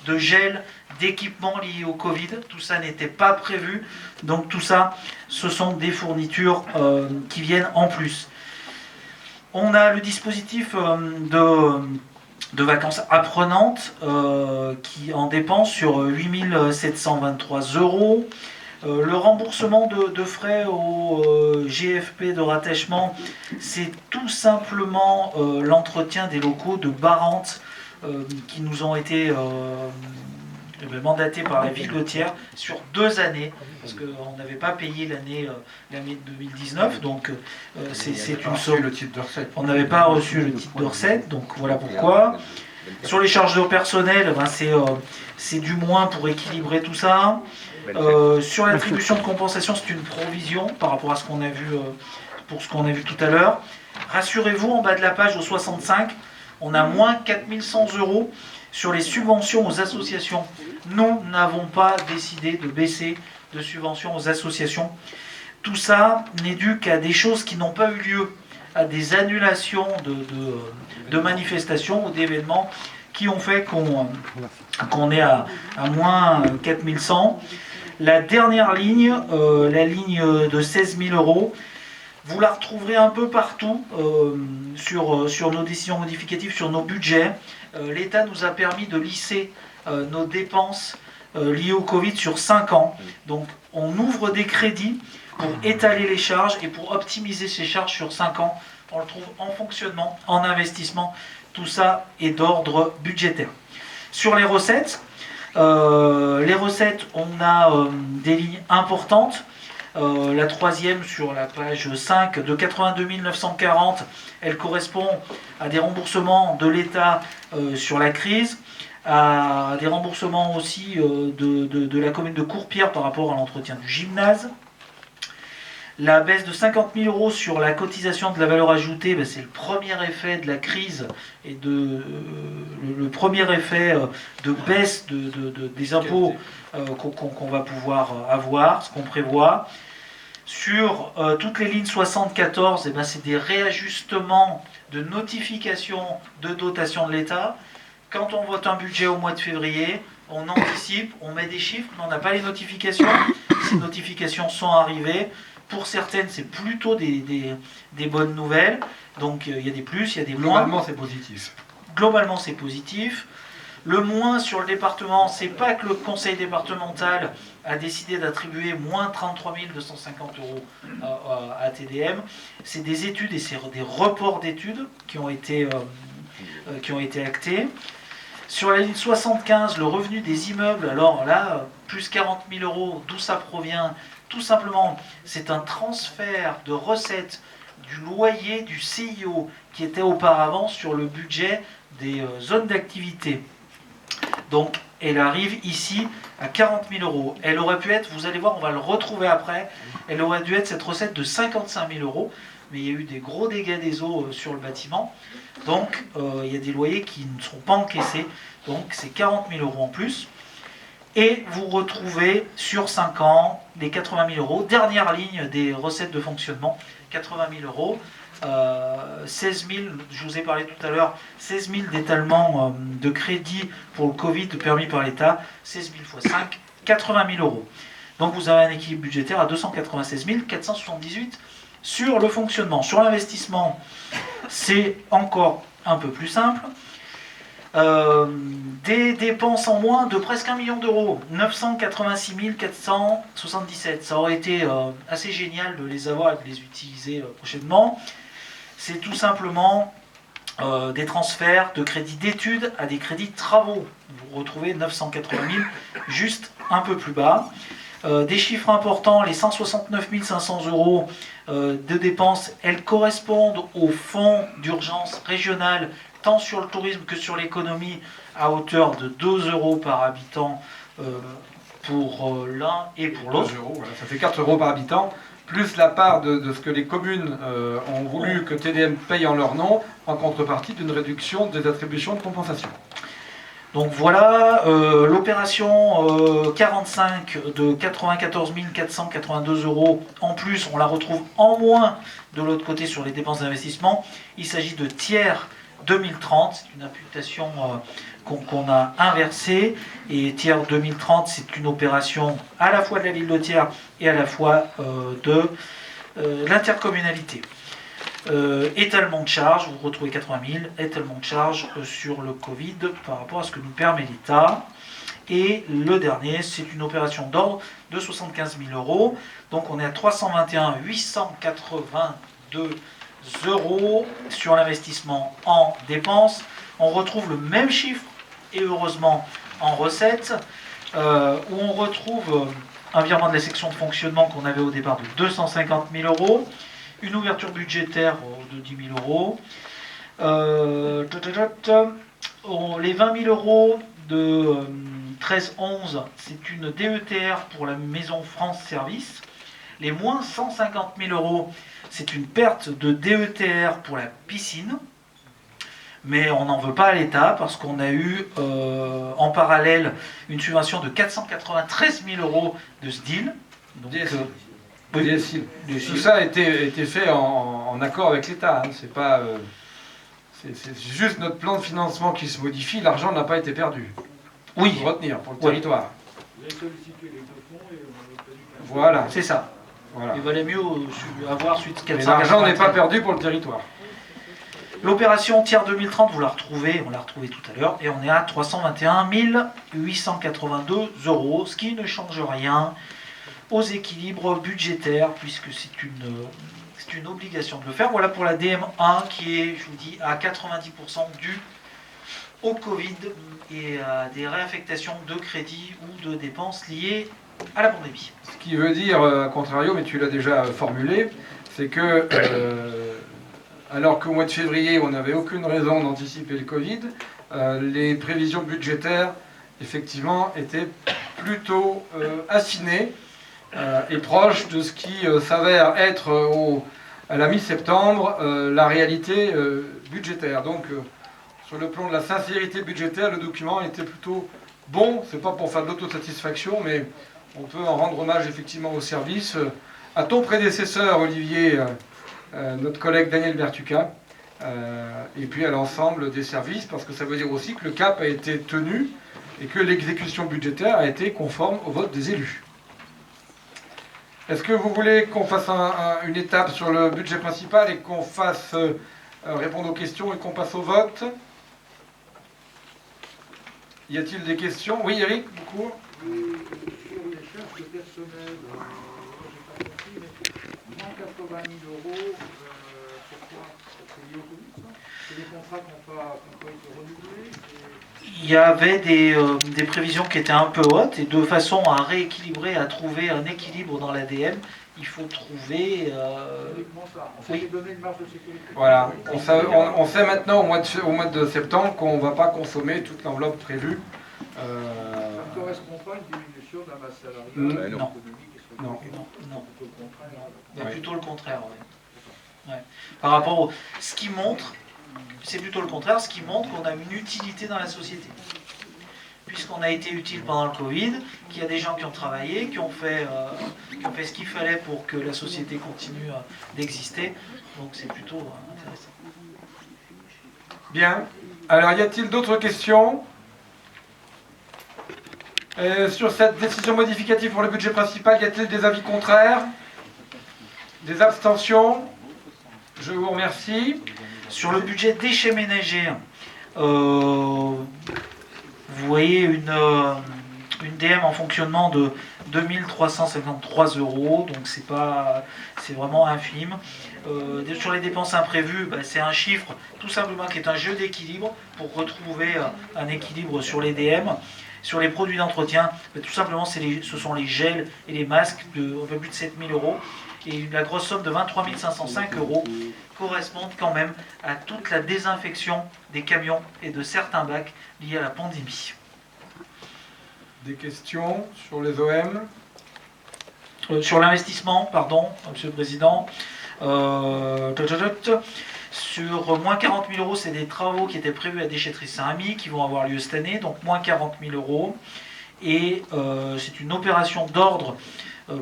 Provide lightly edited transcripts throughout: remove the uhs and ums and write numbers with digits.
de gel, d'équipements liés au Covid. Tout ça n'était pas prévu. Donc tout ça, ce sont des fournitures qui viennent en plus. On a le dispositif de vacances apprenantes qui en dépense sur 8 723 €. Le remboursement de frais au GFP de rattachement, c'est tout simplement l'entretien des locaux de Barante qui nous ont été mandatés par la Vigotière sur 2 années, parce qu'on n'avait pas payé l'année 2019, donc c'est une somme. On n'avait pas reçu le titre de recette, donc voilà pourquoi. Sur les charges de personnel, c'est du moins pour équilibrer tout ça. Sur l'attribution de compensation, c'est une provision par rapport à ce qu'on a vu pour ce qu'on a vu tout à l'heure. Rassurez-vous, en bas de la page au 65, on a moins 4100 € sur les subventions aux associations. Nous n'avons pas décidé de baisser de subventions aux associations. Tout ça n'est dû qu'à des choses qui n'ont pas eu lieu, à des annulations de manifestations ou d'événements qui ont fait qu'on est à moins 4100. La dernière ligne, la ligne de 16 000 €, vous la retrouverez un peu partout sur nos décisions modificatives, sur nos budgets. L'État nous a permis de lisser nos dépenses liées au Covid sur 5 ans. Donc on ouvre des crédits pour étaler les charges et pour optimiser ces charges sur 5 ans. On le trouve en fonctionnement, en investissement. Tout ça est d'ordre budgétaire. Sur les recettes, on a des lignes importantes. La troisième sur la page 5 de 82 940, elle correspond à des remboursements de l'État sur la crise, à des remboursements aussi de la commune de Courpierre par rapport à l'entretien du gymnase. La baisse de 50 000 € sur la cotisation de la valeur ajoutée, c'est le premier effet de la crise et le premier effet de baisse des impôts qu'on va pouvoir avoir, ce qu'on prévoit. Sur toutes les lignes 74, c'est des réajustements de notification de dotation de l'État. Quand on vote un budget au mois de février, on anticipe, on met des chiffres, mais on n'a pas les notifications. Ces notifications sont arrivées. Pour certaines, c'est plutôt des bonnes nouvelles. Donc il y a des plus, il y a des moins. Globalement, c'est positif. Globalement, c'est positif. Le moins sur le département, c'est pas que le conseil départemental a décidé d'attribuer moins 33 250 € à TDM. C'est des études et c'est des reports d'études qui ont été actés. Sur la ligne 75, le revenu des immeubles, alors là, plus 40 000 €, d'où ça provient? Tout simplement, c'est un transfert de recettes du loyer du CIO qui était auparavant sur le budget des zones d'activité. Donc, elle arrive ici à 40 000 €. Elle aurait pu être, vous allez voir, on va le retrouver après, elle aurait dû être cette recette de 55 000 €, mais il y a eu des gros dégâts des eaux sur le bâtiment. Donc, il y a des loyers qui ne sont pas encaissés. Donc, c'est 40 000 € en plus. Et vous retrouvez sur 5 ans les 80 000 €. Dernière ligne des recettes de fonctionnement, 80 000 €. 16 000, je vous ai parlé tout à l'heure, 16 000 d'étalement de crédit pour le Covid permis par l'État. 16 000 x 5, 80 000 €. Donc vous avez un équilibre budgétaire à 296 478 sur le fonctionnement. Sur l'investissement, c'est encore un peu plus simple. Des dépenses en moins de presque 1 million d'euros, 986 477. Ça aurait été assez génial de les avoir et de les utiliser prochainement. C'est tout simplement des transferts de crédits d'études à des crédits de travaux. Vous retrouvez 980 000 juste un peu plus bas. Des chiffres importants, les 169 500 € de dépenses, elles correspondent au fonds d'urgence régional tant sur le tourisme que sur l'économie, à hauteur de 2 € par habitant pour l'un et pour l'autre. 2 €, voilà, ça fait 4 € par habitant, plus la part de ce que les communes ont voulu que TDM paye en leur nom, en contrepartie d'une réduction des attributions de compensation. Donc voilà, l'opération 45 de 94 482 € en plus, on la retrouve en moins de l'autre côté sur les dépenses d'investissement. Il s'agit de tiers 2030. C'est une imputation qu'on a inversée. Et tiers 2030, c'est une opération à la fois de la ville de Thiers et à la fois de l'intercommunalité. Étalement de charge, vous retrouvez 80 000, étalement de charge sur le Covid par rapport à ce que nous permet l'État. Et le dernier, c'est une opération d'ordre de 75 000 euros. Donc on est à 321 882 euros sur l'investissement en dépenses. On retrouve le même chiffre, et heureusement en recettes, où on retrouve un virement de la section de fonctionnement qu'on avait au départ de 250 000 euros, une ouverture budgétaire de 10 000 euros, les 20 000 euros de 13-11, c'est une DETR pour la maison France Service. Les moins 150 000 euros, c'est une perte de DETR pour la piscine. Mais on n'en veut pas à l'État parce qu'on a eu en parallèle une subvention de 493 000 euros de SDIL. Donc, DSIL. Tout ça a été fait en accord avec l'État. Hein. C'est juste notre plan de financement qui se modifie. L'argent n'a pas été perdu. Oui. Il faut retenir pour le territoire. Vous avez sollicité les deux fonds et on a obtenu qu'un. Voilà. C'est ça. Voilà. Il valait mieux avoir suite 400. Mais l'argent n'est pas perdu pour le territoire. L'opération tiers 2030, vous la retrouvez, on l'a retrouvée tout à l'heure, et on est à 321 882 euros, ce qui ne change rien aux équilibres budgétaires, puisque c'est une obligation de le faire. Voilà pour la DM1 qui est, je vous dis, à 90% due au Covid et à des réaffectations de crédits ou de dépenses liées à la pandémie. Ce qui veut dire, à contrario, mais tu l'as déjà formulé, c'est que, alors qu'au mois de février, on n'avait aucune raison d'anticiper le Covid, les prévisions budgétaires, effectivement, étaient plutôt affinées et proches de ce qui s'avère être, à la mi-septembre, la réalité budgétaire. Donc, sur le plan de la sincérité budgétaire, le document était plutôt bon. C'est pas pour faire de l'autosatisfaction, mais on peut en rendre hommage effectivement au service, à ton prédécesseur Olivier, notre collègue Daniel Bertuca, et puis à l'ensemble des services, parce que ça veut dire aussi que le cap a été tenu et que l'exécution budgétaire a été conforme au vote des élus. Est-ce que vous voulez qu'on fasse une étape sur le budget principal et qu'on fasse répondre aux questions et qu'on passe au vote? Y a-t-il des questions? Oui, Eric, beaucoup. Sur les charges de personnel, j'ai pas compris, mais moins 80 000 euros, pourquoi? C'est lié au Covid, ça? C'est des contrats qui n'ont pas été renouvelés? Il y avait des prévisions qui étaient un peu hautes, et de façon à rééquilibrer, à trouver un équilibre dans l'ADM, il faut trouver... Uniquement ça. On oui. s'est donné une marge de sécurité. Voilà, on sait maintenant au mois de septembre qu'on ne va pas consommer toute l'enveloppe prévue. Ça ne correspond pas à une diminution de la masse salariale Non. économique et Non. sociale. Non. Plutôt le contraire. Il y a Ouais. plutôt le contraire, ouais. Ouais. Par rapport au... Ce qui montre, c'est plutôt le contraire, ce qui montre qu'on a une utilité dans la société. Puisqu'on a été utile pendant le Covid, qu'il y a des gens qui ont travaillé, qui ont fait ce qu'il fallait pour que la société continue d'exister. Donc c'est plutôt intéressant. Bien. Alors, y a-t-il d'autres questions sur cette décision modificative pour le budget principal? Y a-t-il des avis contraires? Des abstentions? Je vous remercie. Sur le budget déchets ménagers, vous voyez une DM en fonctionnement de 2353 euros, donc c'est vraiment infime. Sur les dépenses imprévues, c'est un chiffre tout simplement qui est un jeu d'équilibre pour retrouver un équilibre sur les DM. Sur les produits d'entretien, tout simplement ce sont les gels et les masques de un peu plus de 7 000 euros. Et la grosse somme de 23 505 euros correspond quand même à toute la désinfection des camions et de certains bacs liés à la pandémie. Des questions sur les OM? Sur l'investissement, pardon, Monsieur le Président, sur moins 40 000 euros, c'est des travaux qui étaient prévus à Déchetterie Saint-Ami qui vont avoir lieu cette année, donc moins 40 000 euros. Et c'est une opération d'ordre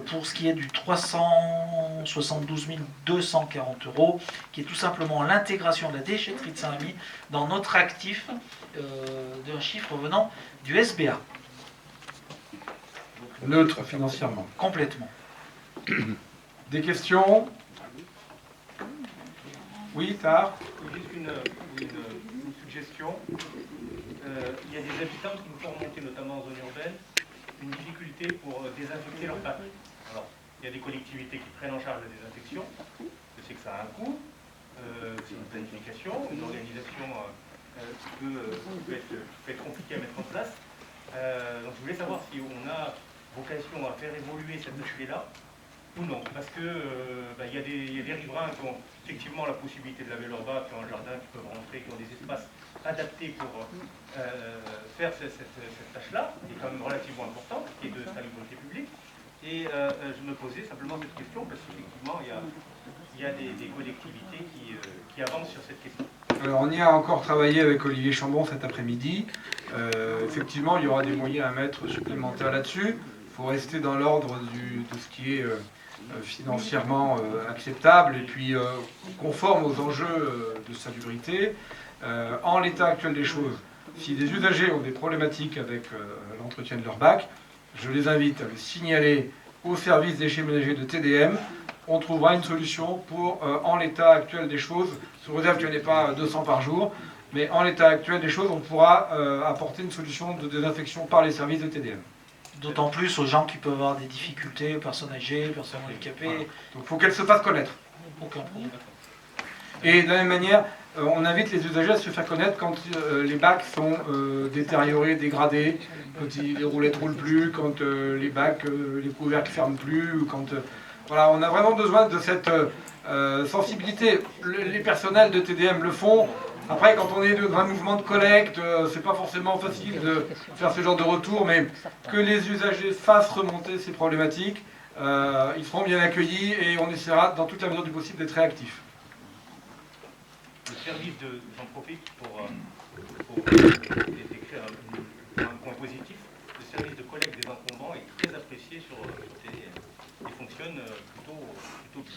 pour ce qui est du 372 240 €, qui est tout simplement l'intégration de la déchetterie de Saint-Rémy dans notre actif d'un chiffre venant du SBA. Neutre financièrement. Complètement. Des questions? Oui, Tard? Juste une suggestion. Il y a des habitants qui nous font remonter, notamment en zone urbaine, une difficulté pour désinfecter leur bac. Alors, il y a des collectivités qui prennent en charge la désinfection. Je sais que ça a un coût. C'est une planification, une organisation qui peut être compliquée à mettre en place. Donc je voulais savoir si on a vocation à faire évoluer cet aspect-là ou non. Parce que il y a des riverains qui ont effectivement la possibilité de laver leur bac, qui ont un jardin, qui peuvent rentrer, qui ont des espaces adaptés pour faire cette tâche-là, qui est quand même relativement importante, qui est de salubrité publique. Et je me posais simplement cette question parce qu'effectivement, il y a des collectivités qui avancent sur cette question. Alors, on y a encore travaillé avec Olivier Chambon cet après-midi. Effectivement, il y aura des moyens à mettre supplémentaires là-dessus. Il faut rester dans l'ordre de ce qui est financièrement acceptable et puis conforme aux enjeux de salubrité. En l'état actuel des choses, si des usagers ont des problématiques avec l'entretien de leur bac, je les invite à le signaler au service déchets ménagers de TDM. On trouvera une solution pour, en l'état actuel des choses, sous réserve qu'il n'y en ait pas 200 par jour, mais en l'état actuel des choses, on pourra apporter une solution de désinfection par les services de TDM. D'autant plus aux gens qui peuvent avoir des difficultés, personnes âgées, personnes handicapées. Voilà. Donc il faut qu'elles se fassent connaître. Aucun problème. Et de la même manière, on invite les usagers à se faire connaître quand les bacs sont détériorés, dégradés, quand les roulettes ne roulent plus, quand les bacs, les couvercles ne ferment plus, ou quand... voilà, on a vraiment besoin de cette sensibilité. Les personnels de TDM le font. Après, quand on est dans un mouvement de collecte, c'est pas forcément facile de faire ce genre de retour, mais que les usagers fassent remonter ces problématiques, ils seront bien accueillis et on essaiera, dans toute la mesure du possible, d'être réactifs. Le service j'en profite pour décrire un point positif. Le service de collecte des encombrants est très apprécié sur TDM. Il fonctionne plutôt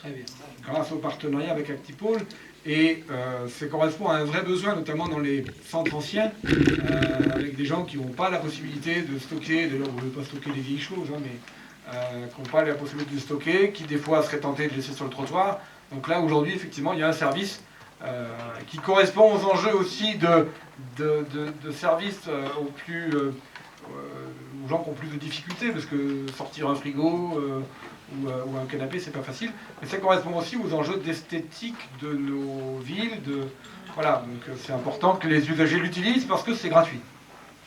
Très bien. Grâce au partenariat avec Actipol, et ça correspond à un vrai besoin, notamment dans les centres anciens, avec des gens qui n'ont pas la possibilité de stocker, d'ailleurs on ne veut pas stocker des vieilles choses, hein, mais qui n'ont pas la possibilité de stocker, qui des fois seraient tentés de laisser sur le trottoir. Donc là aujourd'hui effectivement il y a un service qui correspond aux enjeux aussi de services aux gens qui ont plus de difficultés, parce que sortir un frigo ou un canapé, c'est pas facile. Mais ça correspond aussi aux enjeux d'esthétique de nos villes. Voilà, donc c'est important que les usagers l'utilisent parce que c'est gratuit.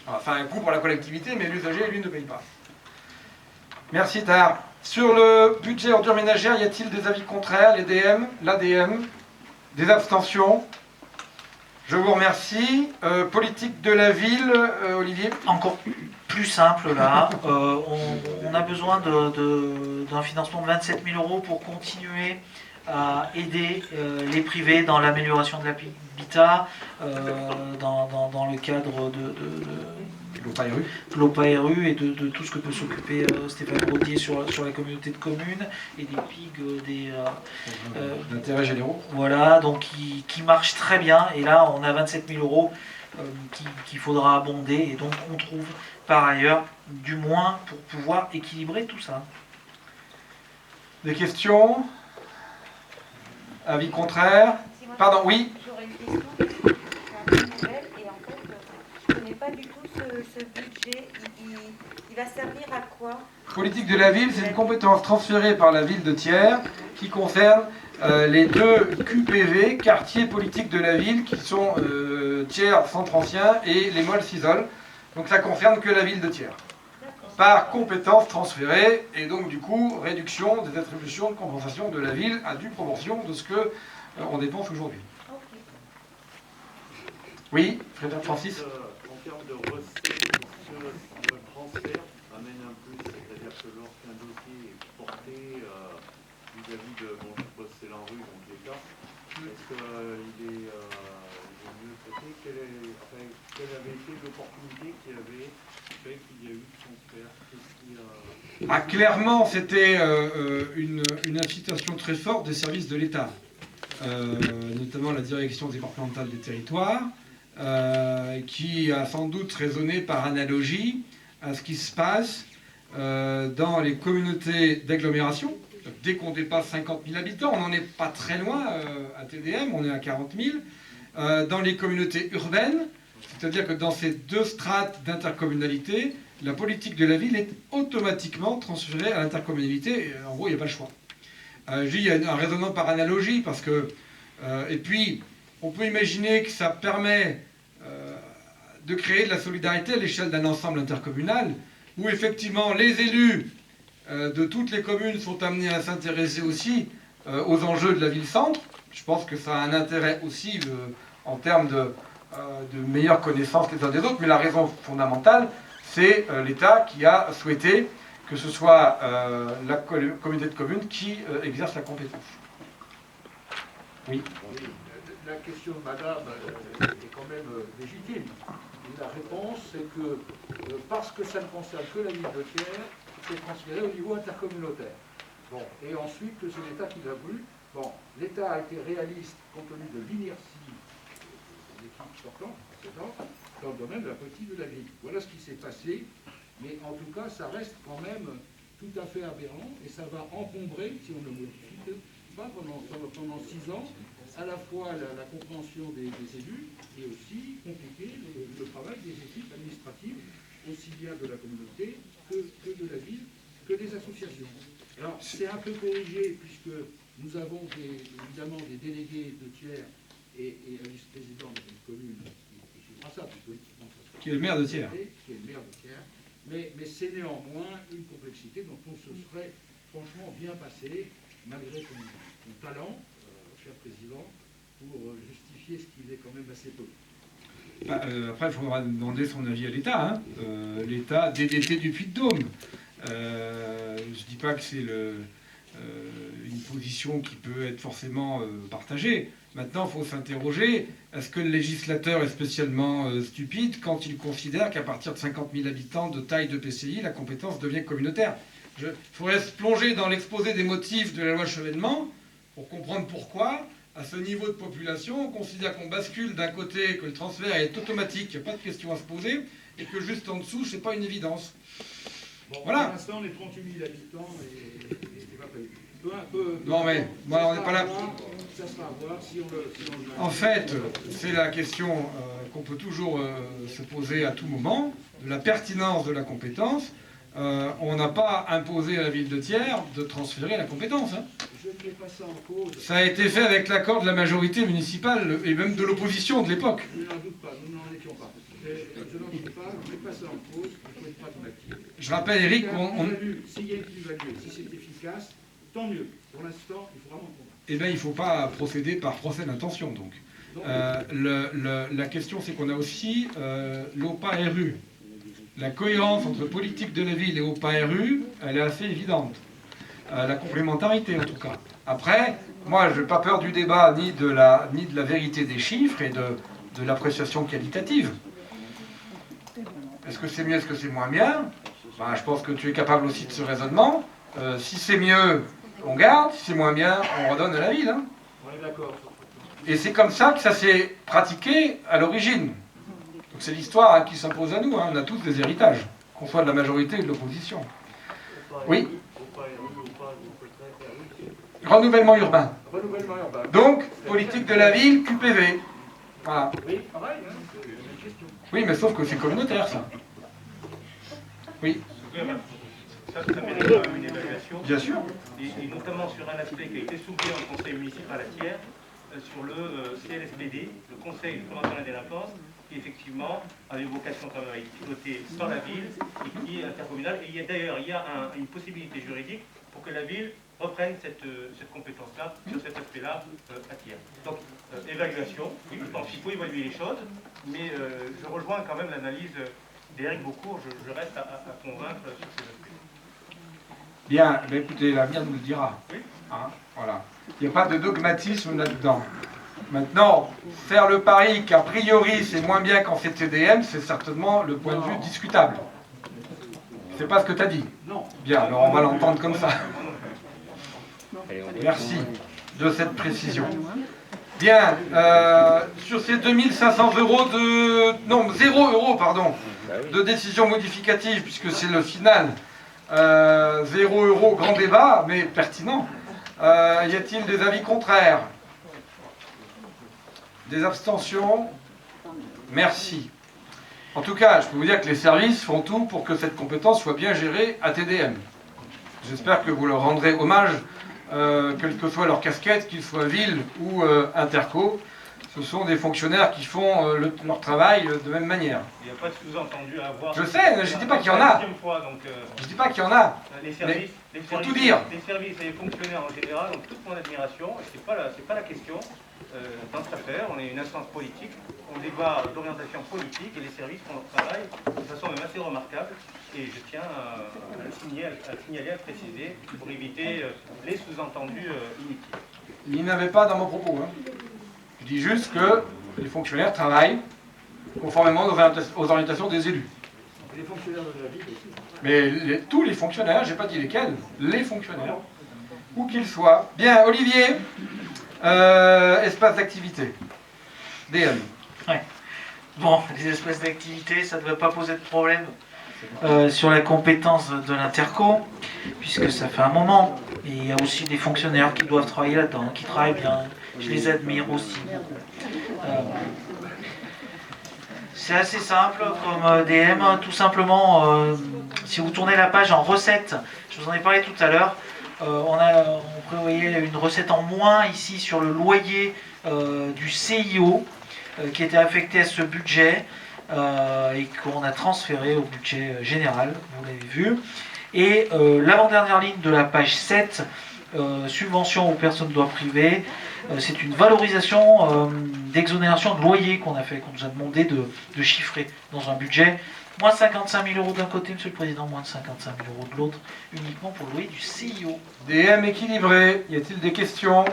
Alors, ça a un coût pour la collectivité, mais l'usager, lui, ne paye pas. Merci, Tahar. Sur le budget ordures ménagères, y a-t-il des avis contraires? L'ADM, des abstentions? Je vous remercie. Politique de la ville, Olivier? Encore plus simple là, on a besoin d'un financement de 27 000 € pour continuer à aider les privés dans l'amélioration de l'habitat, dans le cadre de l'OPA-RU et de tout ce que peut s'occuper Stéphane Rodier sur la communauté de communes et des PIG d'intérêt généraux. Voilà, donc qui marche très bien. Et là, on a 27 000 € qu'il faudra abonder. Et donc, on trouve par ailleurs du moins pour pouvoir équilibrer tout ça. Des questions? Avis contraire? Pardon, oui? J'aurais une question, c'est un peu nouvelle, et en fait, je ne connais pas du tout ce budget. Il va servir à quoi? Politique de la ville, c'est une compétence transférée par la ville de Thiers qui concerne les deux QPV, quartiers politiques de la ville, qui sont Thiers, Centre Ancien et les Molles-Cisoles. Donc ça concerne que la ville de Thiers. Par compétence transférée, et donc du coup, réduction des attributions de compensation de la ville à due proportion de ce que on dépense aujourd'hui. Okay. Oui, Frédéric Francis. En termes de recettes, ce transfert amène un plus, c'est-à-dire que lorsqu'un dossier est porté vis-à-vis de, bon, je suppose c'est l'ANRU, donc l'État, est-ce qu'il est mieux traité. Quelle avait été l'opportunité qui avait fait qu'il y a eu ce transfert? Qu'est-ce qui a... Ah, clairement, c'était une incitation très forte des services de l'État, notamment la direction départementale des territoires, qui a sans doute raisonné par analogie à ce qui se passe dans les communautés d'agglomération. Dès qu'on dépasse 50 000 habitants, on n'en est pas très loin à TDM, on est à 40 000. Dans les communautés urbaines, c'est-à-dire que dans ces deux strates d'intercommunalité, la politique de la ville est automatiquement transférée à l'intercommunalité. En gros, il n'y a pas le choix. Je dis, il y a un raisonnement par analogie, parce que... et puis, on peut imaginer que ça permet de créer de la solidarité à l'échelle d'un ensemble intercommunal, où effectivement les élus de toutes les communes sont amenés à s'intéresser aussi aux enjeux de la ville-centre. Je pense que ça a un intérêt aussi en termes de meilleure connaissance les uns des autres, mais la raison fondamentale, c'est l'État qui a souhaité que ce soit la communauté de communes qui exerce la compétence. Oui. La question de madame est quand même légitime. Et la réponse, c'est que parce que ça ne concerne que la ville de Thiers, c'est transféré au niveau intercommunautaire. Bon, et ensuite, c'est l'État qui l'a voulu. Bon, l'État a été réaliste compte tenu de l'inertie de l'équipe sortante, dans le domaine de la politique de la ville. Voilà ce qui s'est passé, mais en tout cas, ça reste quand même tout à fait aberrant, et ça va encombrer, si on ne le modifie pas, pendant 6 ans, à la fois la compréhension des élus, et aussi compliquer le travail des équipes administratives, aussi bien de la communauté que de la ville, que des associations. Alors, c'est un peu corrigé, puisque nous avons évidemment des délégués de Thiers et un vice-président de une commune qui suivra ça, politiquement. Qui est le maire de Thiers. Qui est le maire de Thiers. Mais c'est néanmoins une complexité dont on se serait franchement bien passé, malgré ton talent, cher président, pour justifier ce qu'il est quand même assez peu. Après, il faudra demander son avis à l'État. Hein. L'État DDT du Puy-de-Dôme. Je ne dis pas que c'est une position qui peut être forcément partagée. Maintenant, il faut s'interroger, est-ce que le législateur est spécialement stupide quand il considère qu'à partir de 50 000 habitants de taille de PCI, la compétence devient communautaire? Il faudrait se plonger dans l'exposé des motifs de la loi Chevènement pour comprendre pourquoi, à ce niveau de population, on considère qu'on bascule d'un côté, que le transfert est automatique, il n'y a pas de question à se poser, et que juste en dessous, c'est pas une évidence. Bon, Voilà. pour l'instant, on est 38 000 habitants et c'est pas prévu. Non mais, voilà, on n'est pas là. Ça sera à voir si on le... En fait, c'est la question qu'on peut toujours se poser à tout moment, de la pertinence de la compétence. On n'a pas imposé à la ville de Thiers de transférer la compétence. Hein. Je ne mets pas ça en cause. Ça a été fait avec l'accord de la majorité municipale et même de l'opposition de l'époque. Je n'en doute pas, nous n'en étions pas. Je n'en doute pas, je ne mets pas ça en cause, il faut être pragmatique. Je rappelle, Eric, s'il y a une plus-value, si c'est efficace, tant mieux. Pour l'instant, il faut vraiment convaincre. Eh bien, il ne faut pas procéder par procès d'intention, donc. La question, c'est qu'on a aussi l'OPA-RU. La cohérence entre politique de la ville et OPA-RU, elle est assez évidente. La complémentarité, en tout cas. Après, moi, je n'ai pas peur du débat, ni de la vérité des chiffres et de l'appréciation qualitative. Est-ce que c'est mieux, est-ce que c'est moins bien? Ben, je pense que tu es capable aussi de ce raisonnement. Si c'est mieux, on garde. Si c'est moins bien, on redonne à la ville. Hein. On est d'accord. Et c'est comme ça que ça s'est pratiqué à l'origine. Donc c'est l'histoire qui s'impose à nous. Hein. On a tous des héritages, qu'on soit de la majorité ou de l'opposition. Oui. Renouvellement urbain. Renouvellement urbain. Donc, politique de la ville, QPV. Voilà. Oui, pareil, hein, c'est une question. Oui, mais sauf que c'est communautaire, ça. Oui. Ça mérite une évaluation. Bien sûr. Et notamment sur un aspect qui a été soulevé en conseil municipal à Thiers, sur le CLSPD, le Conseil de prévention de la délinquance, qui effectivement avait vocation quand même à être piloté sans la ville et qui est intercommunal. Et d'ailleurs, il y a une possibilité juridique pour que la ville reprenne cette compétence-là, sur cet aspect-là, à Thiers. Donc, évaluation, oui, je pense qu'il faut évaluer les choses, mais je rejoins quand même l'analyse d'Éric Beaucourt, je reste à convaincre sur ces aspects. Bien, ben écoutez, l'avenir nous le dira. Oui. Hein, voilà. Il n'y a pas de dogmatisme là-dedans. Maintenant, faire le pari qu'a priori c'est moins bien qu'en CTDM, c'est certainement le point de vue discutable. C'est pas ce que tu as dit. Non. Bien, alors on va l'entendre comme ça. Merci de cette précision. Bien, sur ces 2500 euros de... Non, 0 euros, pardon, de décision modificative, puisque c'est le final. 0 euros, grand débat, mais pertinent. Y a-t-il des avis contraires? Des abstentions? Merci. En tout cas, je peux vous dire que les services font tout pour que cette compétence soit bien gérée à TDM. J'espère que vous leur rendrez hommage, quelle que soit leur casquette, qu'ils soient ville ou interco. Ce sont des fonctionnaires qui font leur travail de même manière. Il n'y a pas de sous-entendu à avoir. Je sais, je ne dis pas qu'il y en a. Je ne dis pas qu'il y en a. Les services, faut tout dire. Les services et les fonctionnaires en général ont toute mon admiration. C'est pas la question. Dans cette affaire, on est une instance politique. On débat d'orientation politique et les services font leur travail de façon même assez remarquable. Et je tiens à le signaler, à préciser, pour éviter les sous-entendus inutiles. Il n'y en avait pas dans mon propos. Hein. Je dis juste que les fonctionnaires travaillent conformément aux orientations des élus. Les fonctionnaires de la ville aussi. Mais tous les fonctionnaires, j'ai pas dit lesquels, les fonctionnaires, où qu'ils soient. Bien, Olivier, espace d'activité. DM. Ouais. Bon, les espaces d'activité, ça ne devrait pas poser de problème sur la compétence de l'interco, puisque ça fait un moment. Et il y a aussi des fonctionnaires qui doivent travailler là-dedans, qui travaillent bien. Je les admire aussi. C'est assez simple comme DM, tout simplement, si vous tournez la page en recettes, je vous en ai parlé tout à l'heure, on prévoyait une recette en moins ici sur le loyer du CIO qui était affecté à ce budget et qu'on a transféré au budget général, vous l'avez vu. Et l'avant-dernière ligne de la page 7, subvention aux personnes droit privé, c'est une valorisation d'exonération de loyer qu'on a fait, qu'on nous a demandé de chiffrer dans un budget. Moins 55 000 euros d'un côté, Monsieur le Président, moins de 55 000 euros de l'autre, uniquement pour le loyer du CIO. DM équilibré, y a-t-il des questions?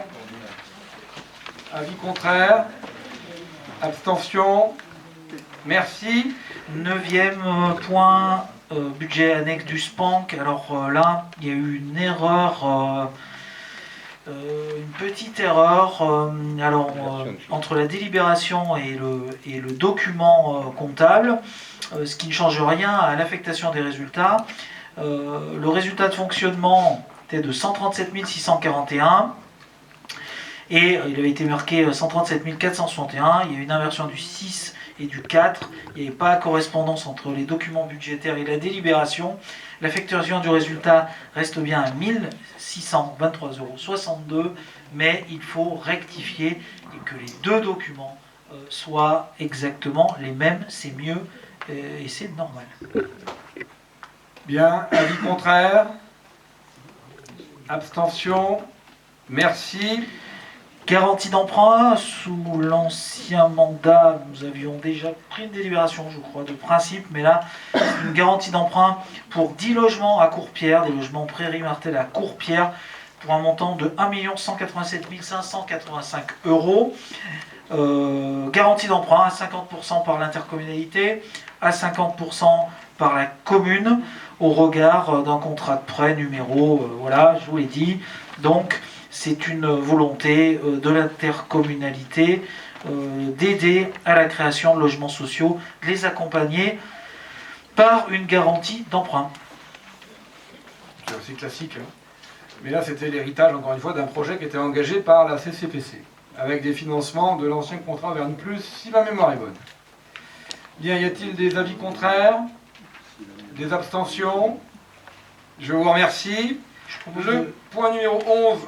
Avis contraire? Abstention? Merci. 9e point, budget annexe du SPANC. Alors là, il y a eu une erreur, une petite erreur. Entre la délibération et le document comptable, ce qui ne change rien à l'affectation des résultats. Le résultat de fonctionnement était de 137 641. Et il avait été marqué 137 461. Il y a eu une inversion du 6 et du 4. Il n'y avait pas de correspondance entre les documents budgétaires et la délibération. L'affectation du résultat reste bien à 1 623,62 €, mais il faut rectifier et que les deux documents soient exactement les mêmes. C'est mieux et c'est normal. Bien, avis contraire? Abstention? Merci. Garantie d'emprunt, sous l'ancien mandat, nous avions déjà pris une délibération, je crois, de principe, mais là, une garantie d'emprunt pour 10 logements à Courpierre, des logements Prairie Martel à Courpierre, pour un montant de 1 187 585 €. Garantie d'emprunt à 50% par l'intercommunalité, à 50% par la commune, au regard d'un contrat de prêt numéro, voilà, je vous l'ai dit. Donc, c'est une volonté de l'intercommunalité d'aider à la création de logements sociaux, de les accompagner par une garantie d'emprunt. C'est assez classique. Hein. Mais là, c'était l'héritage, encore une fois, d'un projet qui était engagé par la CCPC, avec des financements de l'ancien contrat Verne Plus, si ma mémoire est bonne. Bien, y a-t-il des avis contraires? Des abstentions? Je vous remercie. Le point numéro 11,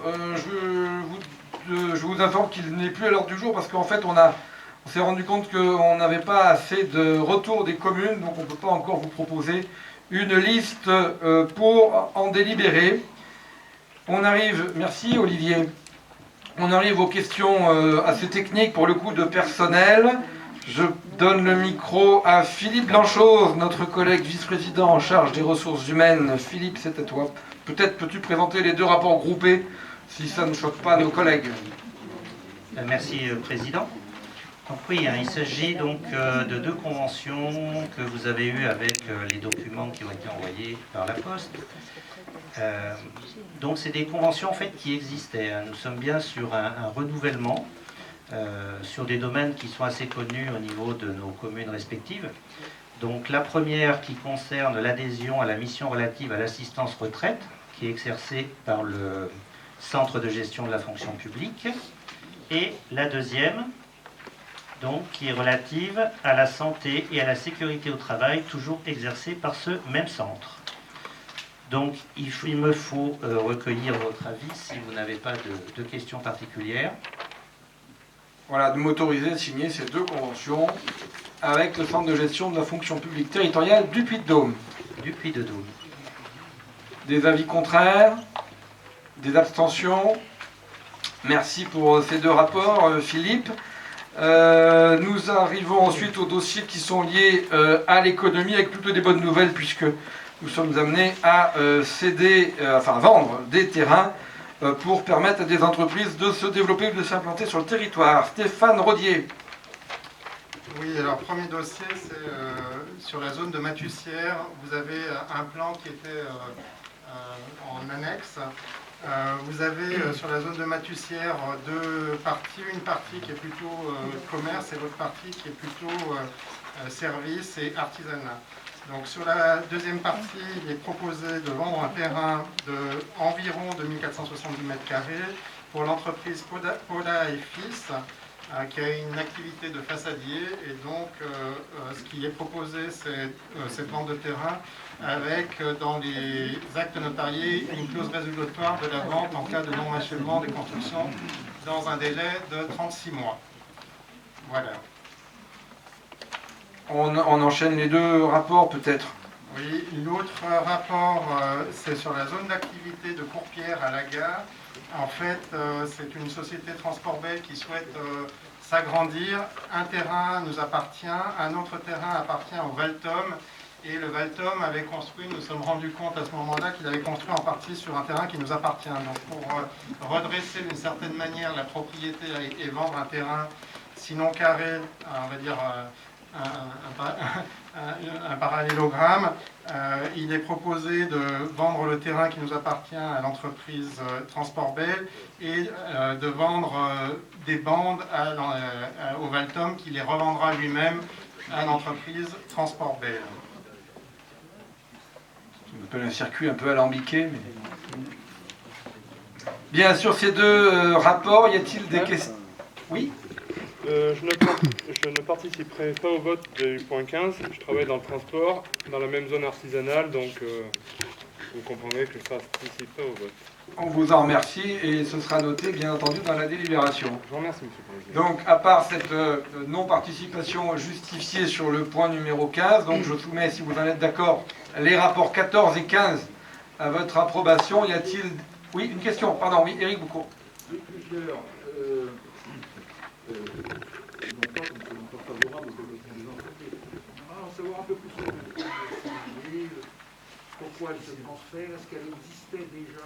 je vous informe qu'il n'est plus à l'ordre du jour parce qu'en fait on s'est rendu compte qu'on n'avait pas assez de retour des communes, donc on ne peut pas encore vous proposer une liste pour en délibérer. On arrive, merci Olivier, on arrive aux questions assez techniques pour le coup de personnel. Je donne le micro à Philippe Blanchose, notre collègue vice-président en charge des ressources humaines. Philippe, c'est à toi. Peut-être peux-tu présenter les deux rapports groupés, si ça ne choque pas nos collègues. Merci, Président. Donc oui, il s'agit donc de 2 conventions que vous avez eues avec les documents qui ont été envoyés par la Poste. Donc c'est des conventions en fait qui existaient. Nous sommes bien sur un renouvellement sur des domaines qui sont assez connus au niveau de nos communes respectives. Donc la première qui concerne l'adhésion à la mission relative à l'assistance retraite, qui est exercée par le Centre de gestion de la fonction publique, et la deuxième, donc, qui est relative à la santé et à la sécurité au travail, toujours exercée par ce même centre. Donc il me faut recueillir votre avis si vous n'avez pas de questions particulières. Voilà, de m'autoriser à signer ces 2 conventions avec le Centre de gestion de la fonction publique territoriale du Puy-de-Dôme. Du Puy-de-Dôme. Des avis contraires? Des abstentions? Merci pour ces 2 rapports, Philippe. Nous arrivons ensuite aux dossiers qui sont liés à l'économie, avec plutôt des bonnes nouvelles, puisque nous sommes amenés à vendre des terrains pour permettre à des entreprises de se développer ou de s'implanter sur le territoire. Stéphane Rodier. Oui, alors premier dossier, c'est sur la zone de Matussière. Vous avez un plan qui était en annexe. Vous avez sur la zone de Matussière 2 parties, une partie qui est plutôt commerce et l'autre partie qui est plutôt service et artisanat. Donc sur la deuxième partie, il est proposé de vendre un terrain d'environ 2470 m² pour l'entreprise Poda et Fils, qui a une activité de façadier, et donc ce qui est proposé, c'est cette vente de terrain avec, dans les actes notariés, une clause résolutoire de la vente en cas de non-achèvement des constructions dans un délai de 36 mois. Voilà. On enchaîne les 2 rapports peut-être. Oui, l'autre rapport, c'est sur la zone d'activité de Courpierre à la gare. En fait, c'est une société Transport Bell qui souhaite s'agrandir. Un terrain nous appartient, un autre terrain appartient au Valtom. Et le Valtom avait construit, nous nous sommes rendus compte à ce moment-là qu'il avait construit en partie sur un terrain qui nous appartient. Donc pour redresser d'une certaine manière la propriété et vendre un terrain, sinon carré, on va dire un parallélogramme, il est proposé de vendre le terrain qui nous appartient à l'entreprise Transport Bell et de vendre des bandes au Valtom qui les revendra lui-même à l'entreprise Transport Bell. Un circuit un peu alambiqué. Mais... Bien, sur ces 2 rapports, y a-t-il des questions? Oui. Je ne participerai pas au vote du point 15. Je travaille dans le transport, dans la même zone artisanale, donc vous comprendrez que je ne participe pas au vote. On vous en remercie et ce sera noté, bien entendu, dans la délibération. Je vous remercie, Monsieur le Président. Donc, à part cette non-participation justifiée sur le point numéro 15, donc je soumets, si vous en êtes d'accord, les rapports 14 et 15 à votre approbation. Y a-t-il... Oui, une question, pardon, oui, Éric Boucourt. Plusieurs. Non pas favorable au développement des entreprises. En savoir un peu plus sur le pourquoi elle se transfère, est-ce qu'elle existait déjà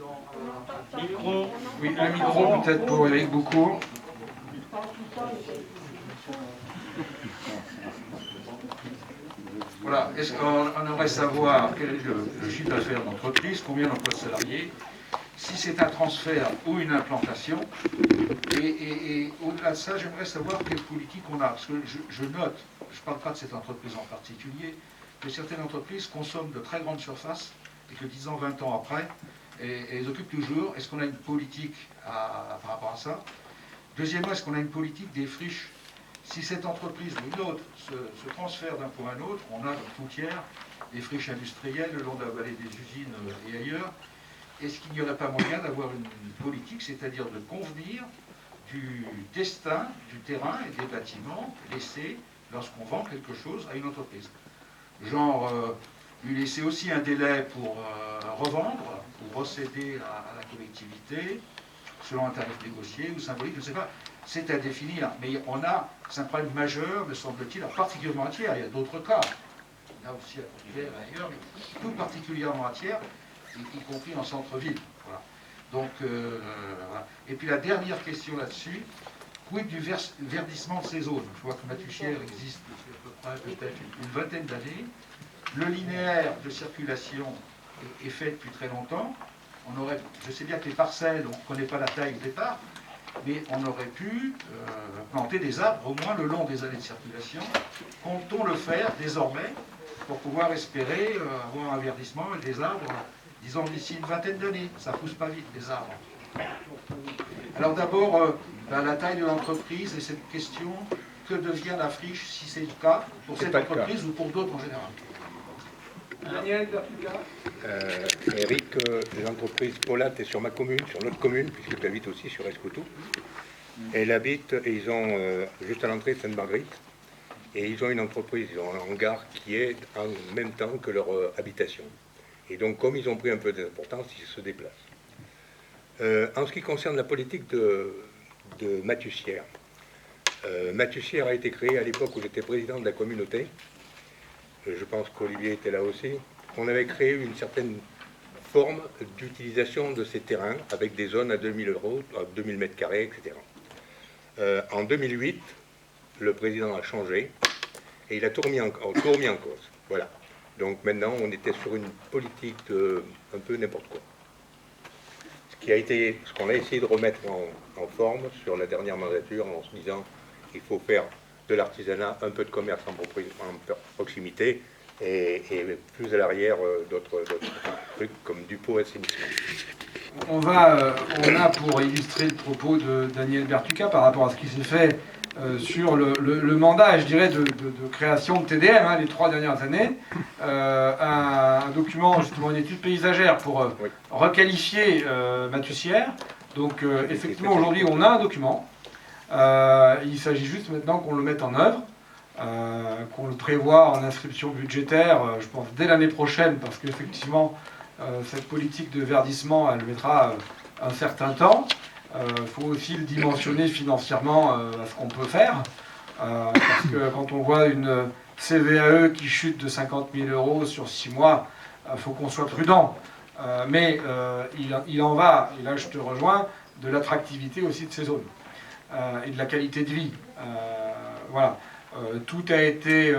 dans... Micro. Oui, un micro peut-être pour Éric Boucourt. Voilà, est-ce qu'on aimerait savoir quel est le chiffre d'affaires d'entreprise, combien d'emplois de salariés, si c'est un transfert ou une implantation, et au-delà de ça, j'aimerais savoir quelle politique on a, parce que je note, je ne parle pas de cette entreprise en particulier, mais certaines entreprises consomment de très grandes surfaces, et que 10 ans, 20 ans après, elles occupent toujours. Est-ce qu'on a une politique par rapport à ça? Deuxièmement, est-ce qu'on a une politique des friches? Si cette entreprise ou une autre se transfère d'un point à l'autre, on a dans tout tiers des friches industrielles le long de la vallée des usines et ailleurs. Est-ce qu'il n'y aurait pas moyen d'avoir une politique, c'est-à-dire de convenir du destin du terrain et des bâtiments laissés lorsqu'on vend quelque chose à une entreprise? Genre, lui laisser aussi un délai pour revendre, ou recéder à la collectivité, selon un tarif négocié ou symbolique, je ne sais pas. C'est à définir, mais c'est un problème majeur, me semble-t-il, particulièrement à Thiers. Il y a d'autres cas, il y en a aussi à Pont-d'Hiver et ailleurs, mais tout particulièrement à Thiers, y compris en centre-ville. Voilà. Donc, voilà. Et puis la dernière question là-dessus, quid du verdissement de ces zones? Je vois que Mathuchière existe depuis à peu près peut-être une vingtaine d'années. Le linéaire de circulation est fait depuis très longtemps. Je sais bien que les parcelles, on ne connaît pas la taille au départ, mais on aurait pu planter des arbres au moins le long des allées de circulation. Comptons le faire désormais pour pouvoir espérer avoir un verdissement et des arbres, disons d'ici une vingtaine d'années. Ça ne pousse pas vite, des arbres. Alors d'abord, la taille de l'entreprise et cette question, que devient la friche si c'est le cas pour cette entreprise ou pour d'autres en général? Daniel Bertuca. Eric, l'entreprise Polat est sur ma commune, sur notre commune, puisque tu habites aussi sur Escoutou. Elle habite, et ils ont juste à l'entrée de Sainte-Marguerite, et ils ont une entreprise, ils ont un hangar qui est en même temps que leur habitation. Et donc, comme ils ont pris un peu d'importance, ils se déplacent. En ce qui concerne la politique de Mathuchière, Mathuchière a été créée à l'époque où j'étais président de la communauté. Je pense qu'Olivier était là aussi. On avait créé une certaine forme d'utilisation de ces terrains avec des zones à 2000 euros, à 2000 mètres carrés, etc. En 2008, le président a changé et il a tout remis en cause. Voilà. Donc maintenant, on était sur une politique de un peu n'importe quoi. Ce qu'on a essayé de remettre en forme sur la dernière mandature en se disant qu'il faut faire de l'artisanat, un peu de commerce en proximité et plus à l'arrière d'autres trucs comme du pot assainissement. On a pour illustrer le propos de Daniel Bertuca par rapport à ce qui s'est fait sur le mandat, je dirais, de création de TDM, les 3 dernières années, un document, justement une étude paysagère pour requalifier Mathuchière. Donc effectivement aujourd'hui on a un document. Il s'agit juste maintenant qu'on le mette en œuvre, qu'on le prévoit en inscription budgétaire, je pense dès l'année prochaine, parce qu'effectivement, cette politique de verdissement, elle mettra un certain temps. Il faut aussi le dimensionner financièrement à ce qu'on peut faire, parce que quand on voit une CVAE qui chute de 50 000 euros sur 6 mois, il faut qu'on soit prudent. Mais il en va, et là je te rejoins, de l'attractivité aussi de ces zones. Et de la qualité de vie. Voilà. Tout a été...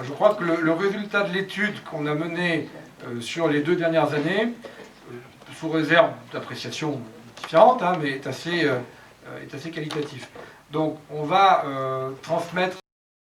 je crois que le résultat de l'étude qu'on a menée sur les 2 dernières années, sous réserve d'appréciation différente, mais est assez qualitatif. Donc on va transmettre